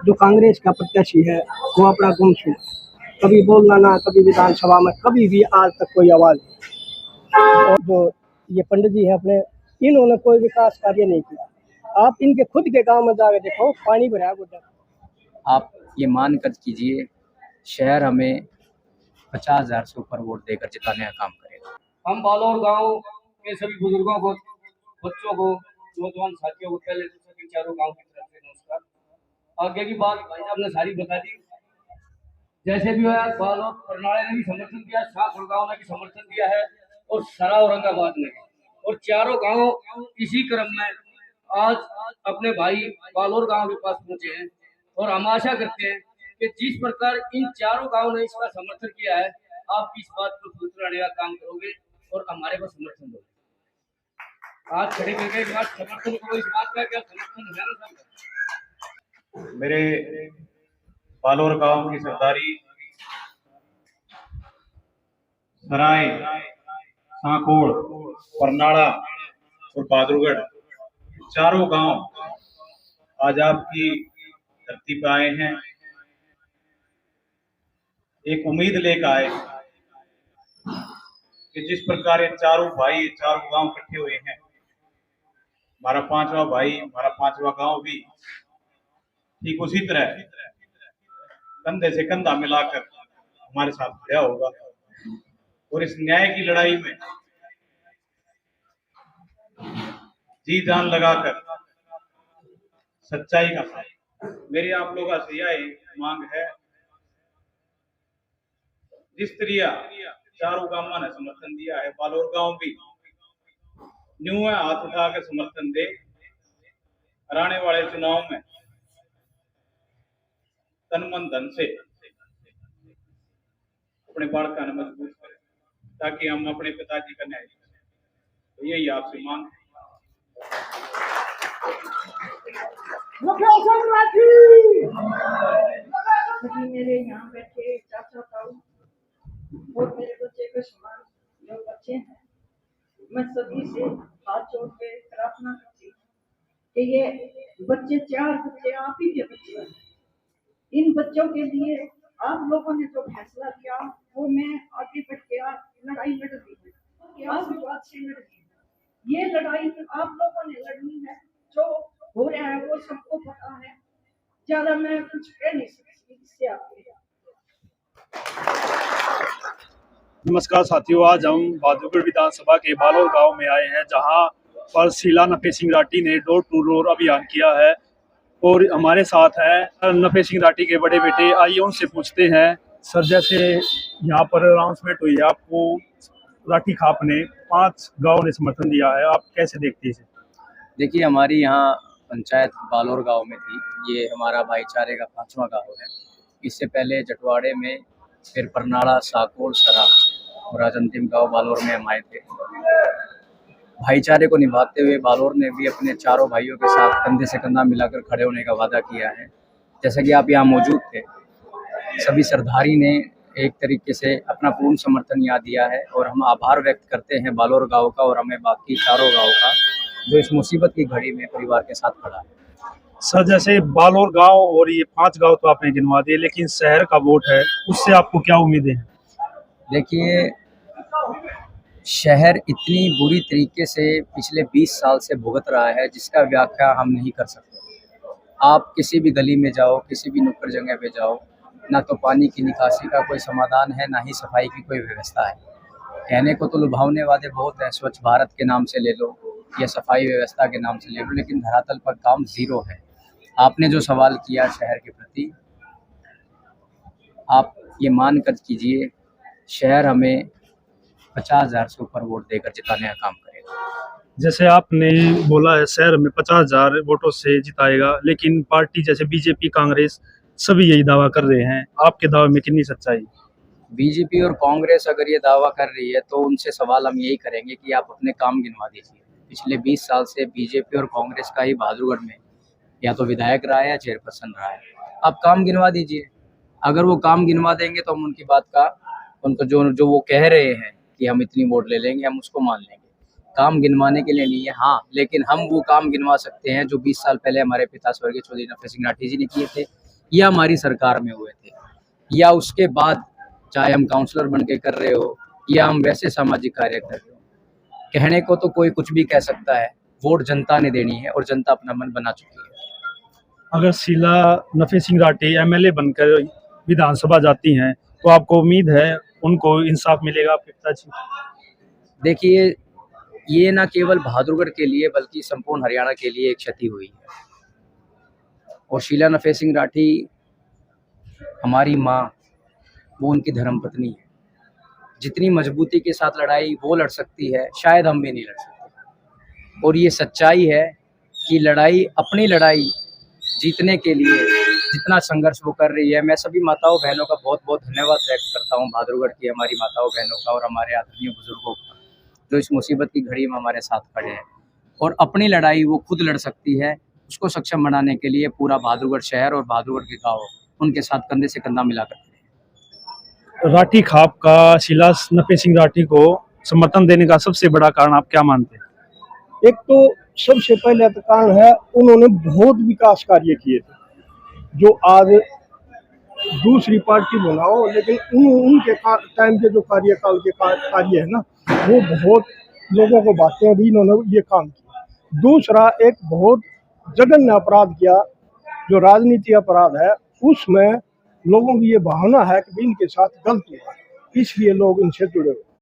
जो कांग्रेस का प्रत्याशी है वो अपना गुमसुम, कभी बोलना ना, कभी विधानसभा में कभी भी आज तक कोई आवाज़ नहीं। और जो ये पंडित जी हैं अपने, इन्होंने कोई विकास कार्य नहीं किया। आप इनके खुद के गांव में जाकर देखो, पानी भरा गुजर। आप ये मान कर कीजिए, शहर हमें 50,000 से ऊपर वोट देकर जिताने का काम करेगा। हम बालोर गांव के सभी बुजुर्गों को, बच्चों को, नौजवान साथियों को पहले तो सभी चारों गांव की तरफ से नमस्कार। आगे की बात भाई साहब ने सारी बता दी। जैसे भी हुआ, बालोर बरनाले ने भी समर्थन दिया, शाहपुर गांव ने भी समर्थन दिया है और सरा औरंगाबाद ने, और चारों गांव इसी क्रम में आज अपने भाई बालोर गांव के पास पहुंचे हैं। और हम आशा करते हैं कि जिस प्रकार इन चारों गांव ने इसका समर्थन किया है, आप इस बात को दूसरा का काम करोगे और हमारे को समर्थन दोगे। आज खड़े करके एक बात समर्थन करो, इस बात का क्या समर्थन है ना सब। मेरे बालोर गांव की सरदारी, सराय, सांकोड़, बरनाला और बहादुरगढ़, चारों गांव आज आपकी धरती पर आए हैं। एक उम्मीद लेकर आए कि जिस प्रकार ये चारों भाई, चारों गांव इकट्ठे हुए हैं, हमारा पांचवा भाई, हमारा पांचवा गांव भी ठीक उसी तरह कंधे से कंधा मिलाकर हमारे साथ खड़ा होगा और इस न्याय की लड़ाई में जी जान लगाकर सच्चाई का साथ। मेरी आप लोगों से यह मांग है, जिस तरह चारों गांव ने समर्थन दिया है, बालोर गांव भी न्यू है हाथ उठाकर समर्थन दे। आने वाले चुनाव में तन मन धन से अपने बाड़का ने मजबूत करें ताकि हम अपने पिताजी का न्याय करें। तो यही आपसे मांग है। मेरे यहाँ बैठे चाचा ताऊ और मेरे बच्चे के समान जो बच्चे हैं, मैं सभी से हाथ जोड़ के प्रार्थना करती हूँ कि ये बच्चे, चार बच्चे आप ही के बच्चे हैं। इन बच्चों के लिए आप लोगों ने जो फैसला किया वो मैं आगे बढ़ के लड़ाई लड़ रही हूँ, आशीर्वाद से लड़ रही हूँ। ये लड़ाई आप लोगों ने लड़नी है। जो हो रहा है वो सबको पता है, ज्यादा मैं कुछ कह नहीं सकती इससे आपके। नमस्कार साथियों, आज हम बहादुरगढ़ विधानसभा के बालोर गांव में आए हैं, जहां पर शीला नफे सिंह राठी ने डोर टू डोर अभियान किया है और हमारे साथ है नफे सिंह राठी के बड़े बेटे। आइए उनसे पूछते हैं। सर, जैसे यहाँ पर अनाउंसमेंट हुई है, आपको राठी खाप ने 5 गाँव ने समर्थन दिया है, आप कैसे देखते हैं? देखिए, हमारी यहाँ पंचायत बालोर गांव में थी। ये हमारा भाईचारे का 5वां गांव है। इससे पहले जटवाड़े में, फिर परनाला, साकोड़, सरा और आज अंतिम गाँव बालोर में हम आए थे। भाईचारे को निभाते हुए बालोर ने भी अपने चारों भाइयों के साथ कंधे से कंधा मिलाकर खड़े होने का वादा किया है। जैसा कि आप यहाँ मौजूद थे, सभी सरदारी ने एक तरीके से अपना पूर्ण समर्थन यहाँ दिया है और हम आभार व्यक्त करते हैं बालोर गांव का और हमें बाकी चारों गांव का, जो इस मुसीबत की घड़ी में परिवार के साथ खड़ा है। सर, जैसे बालोर गांव और ये 5 गांव तो आपने गिनवा दिए, लेकिन शहर का वोट है, उससे आपको क्या उम्मीदें हैं? देखिए, शहर इतनी बुरी तरीके से पिछले 20 साल से भुगत रहा है जिसका व्याख्या हम नहीं कर सकते। आप किसी भी गली में जाओ, किसी भी नुक्कड़ जगह पे जाओ, ना तो पानी की निकासी का कोई समाधान है, ना ही सफाई की कोई व्यवस्था है। कहने को तो लुभावने वादे बहुत हैं, स्वच्छ भारत के नाम से ले लो या सफाई व्यवस्था के नाम से ले लो, लेकिन धरातल पर काम जीरो है। आपने जो सवाल किया शहर के प्रति, आप ये मान कर कीजिए, शहर हमें 50,000 से ऊपर वोट देकर जिताने का काम करेगा। जैसे आपने बोला है शहर में 50,000 वोटों से जिताएगा, लेकिन पार्टी जैसे बीजेपी, कांग्रेस सभी यही दावा कर रहे हैं, आपके दावे में कितनी सच्चाई? बीजेपी और कांग्रेस अगर ये दावा कर रही है तो उनसे सवाल हम यही करेंगे कि आप अपने काम गिनवा दीजिए। पिछले 20 साल से बीजेपी और कांग्रेस का ही बहादुरगढ़ में या तो विधायक रहा है या चेयरपर्सन रहा है। आप काम गिनवा दीजिए। अगर वो काम गिनवा देंगे तो हम उनकी बात का, उनको जो वो कह रहे हैं कि हम इतनी वोट ले लेंगे, हम उसको मान लेंगे। काम गिनवाने के लिए नहीं है, हाँ, लेकिन हम वो काम गिनवा सकते हैं जो 20 साल पहले हमारे पिता स्वर्गीय चौधरी नफे सिंह राठी जी ने किए थे, या हमारी सरकार में हुए थे, या उसके बाद, चाहे हम काउंसलर बन के कर रहे हो या हम वैसे सामाजिक कार्य कर रहे हो। कहने को तो कोई कुछ भी कह सकता है, वोट जनता ने देनी है और जनता अपना मन बना चुकी है। अगर शीला नफे सिंह राठी एमएलए बनकर विधानसभा जाती हैं तो आपको उम्मीद है उनको इंसाफ मिलेगा आपके पिताजी? देखिए, ये ना केवल बहादुरगढ़ के लिए बल्कि संपूर्ण हरियाणा के लिए एक क्षति हुई है। और शीला नफे सिंह राठी हमारी माँ, वो उनकी धर्मपत्नी है। जितनी मजबूती के साथ लड़ाई वो लड़ सकती है, शायद हम भी नहीं लड़ सकते। और ये सच्चाई है कि अपनी लड़ाई जीतने के लिए जितना संघर्ष वो कर रही है, मैं सभी माताओं बहनों का बहुत बहुत धन्यवाद व्यक्त करता हूँ, बहादुरगढ़ की हमारी माताओं बहनों का और हमारे आदरणीय बुजुर्गों का, जो इस मुसीबत की घड़ी में हमारे साथ खड़े हैं। और अपनी लड़ाई वो खुद लड़ सकती है, उसको सक्षम बनाने के लिए पूरा बहादुरगढ़ शहर और बहादुरगढ़ के गाँव उनके साथ कंधे से कंधा मिलाकर खड़े हैं। राठी खाप का शीला नफे सिंह राठी को समर्थन देने का सबसे बड़ा कारण आप क्या मानते हैं? एक तो सबसे पहले तो कारण है, उन्होंने बहुत विकास कार्य किए थे जो आज दूसरी पार्टी बनाओ, लेकिन उनके टाइम के जो कार्यकाल के कार्य है ना, वो बहुत लोगों को बांटते हैं, अभी इन्होंने ये काम किया। दूसरा, एक बहुत जघन्य अपराध किया जो राजनीति अपराध है, उसमें लोगों की ये भावना है कि इनके साथ गलत हुआ, इसलिए लोग इनसे जुड़े हुए।